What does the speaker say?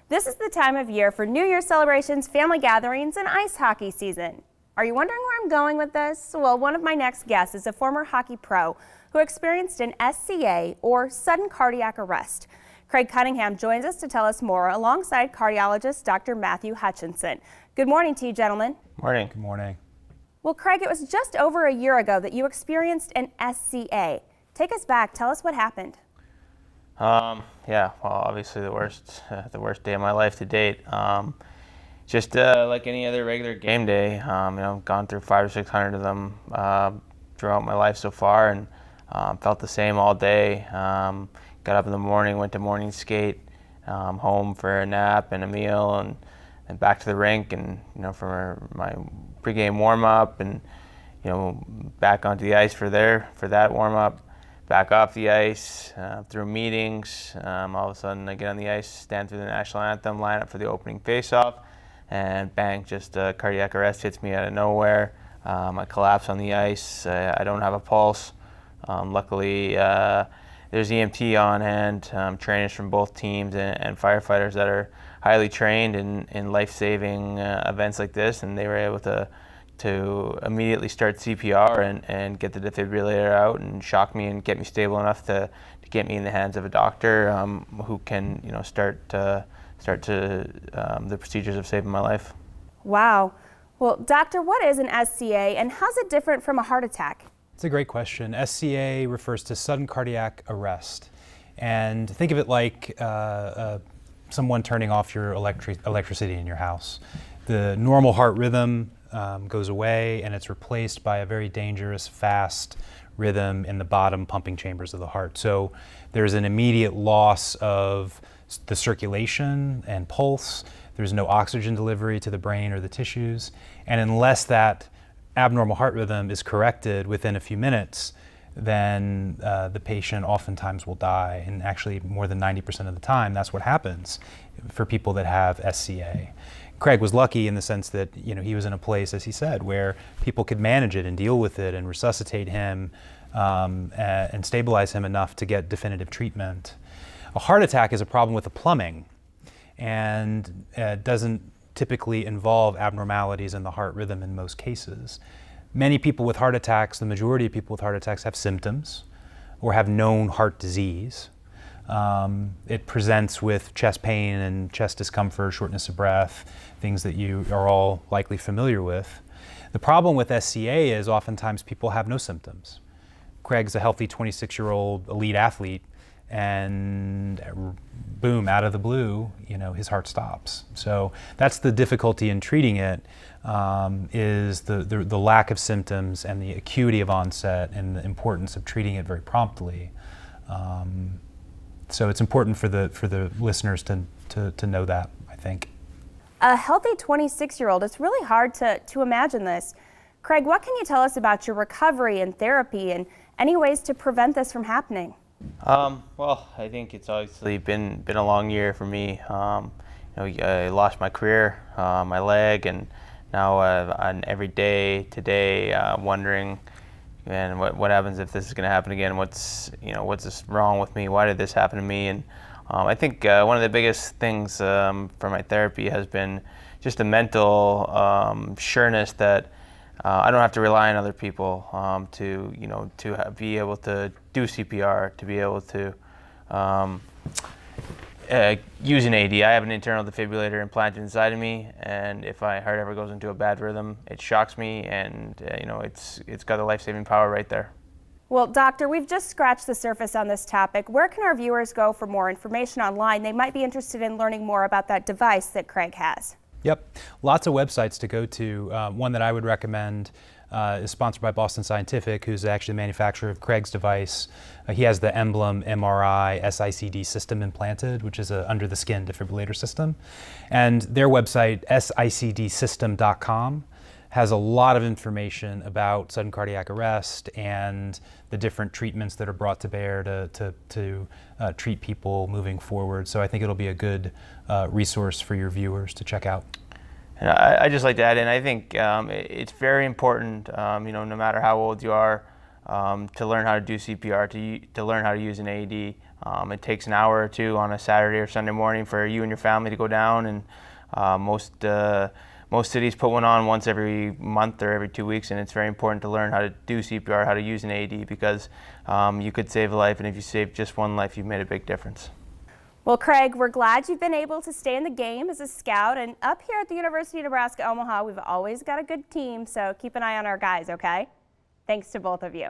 This is the time of year for New Year celebrations, family gatherings, and ice hockey season. Are you wondering where I'm going with this? Well, one of my next guests is a former hockey pro who experienced an SCA, or sudden cardiac arrest. Craig Cunningham joins us to tell us more alongside cardiologist Dr. Matthew Hutchinson. Good morning to you, gentlemen. Morning. Good morning. Well, Craig, it was just over a year ago that you experienced an SCA. Take us back. Tell us what happened. Yeah, well, obviously the worst day of my life to date. Just like any other regular game day. I've gone through 500 or 600 of them throughout my life so far, and felt the same all day. Got up in the morning, went to morning skate, home for a nap and a meal, and back to the rink, and for my pregame warm up, and back onto the ice for that warm up. Back off the ice, through meetings. All of a sudden I get on the ice, stand through the national anthem, line up for the opening face-off, and bang, just a cardiac arrest hits me out of nowhere. I collapse on the ice. I don't have a pulse. Luckily, there's EMT on hand, trainers from both teams, and firefighters that are highly trained in life-saving events like this, and they were able to immediately start CPR and get the defibrillator out and shock me and get me stable enough to get me in the hands of a doctor who can start the procedures of saving my life. Wow. Well, doctor, what is an SCA and how's it different from a heart attack? It's a great question. SCA refers to sudden cardiac arrest. And think of it like someone turning off your electricity in your house. The normal heart rhythm goes away, and it's replaced by a very dangerous, fast rhythm in the bottom pumping chambers of the heart. So there's an immediate loss of the circulation and pulse. There's no oxygen delivery to the brain or the tissues. And unless that abnormal heart rhythm is corrected within a few minutes, then the patient oftentimes will die. And actually, more than 90% of the time, that's what happens for people that have SCA. Craig was lucky in the sense that he was in a place, as he said, where people could manage it and deal with it and resuscitate him and stabilize him enough to get definitive treatment. A heart attack is a problem with the plumbing, and doesn't typically involve abnormalities in the heart rhythm in most cases. Many people with heart attacks, the majority of people with heart attacks, have symptoms or have known heart disease. It presents with chest pain and chest discomfort, shortness of breath, things that you are all likely familiar with. The problem with SCA is oftentimes people have no symptoms. Craig's a healthy 26-year-old elite athlete, and boom, out of the blue, his heart stops. So that's the difficulty in treating it, is the lack of symptoms and the acuity of onset and the importance of treating it very promptly. So it's important for the listeners to know that, I think. A healthy 26-year-old, it's really hard to imagine this. Craig, what can you tell us about your recovery and therapy and any ways to prevent this from happening? Well, I think it's obviously been a long year for me. I lost my career, my leg, and now I'm every day today wondering, man, what happens if this is going to happen again? What's this wrong with me? Why did this happen to me? And I think one of the biggest things for my therapy has been just a mental sureness that I don't have to rely on other people to be able to do CPR, to be able to use an AD. I have an internal defibrillator implanted inside of me, and if my heart ever goes into a bad rhythm, it shocks me, and it's got the life-saving power right there. Well, doctor, we've just scratched the surface on this topic. Where can our viewers go for more information online? They might be interested in learning more about that device that Craig has. Yep, lots of websites to go to. One that I would recommend is sponsored by Boston Scientific, who's actually the manufacturer of Craig's device. He has the Emblem MRI SICD system implanted, which is an under-the-skin defibrillator system. And their website, sicdsystem.com, has a lot of information about sudden cardiac arrest and the different treatments that are brought to bear to treat people moving forward. So I think it'll be a good resource for your viewers to check out. And I just like to add in, I think it's very important, no matter how old you are, to learn how to do CPR, to learn how to use an AED. It takes an hour or two on a Saturday or Sunday morning for you and your family to go down, and most cities put one on once every month or every 2 weeks, and it's very important to learn how to do CPR, how to use an AED, because you could save a life, and if you save just one life, you've made a big difference. Well, Craig, we're glad you've been able to stay in the game as a scout, and up here at the University of Nebraska Omaha, we've always got a good team, so keep an eye on our guys, okay? Thanks to both of you.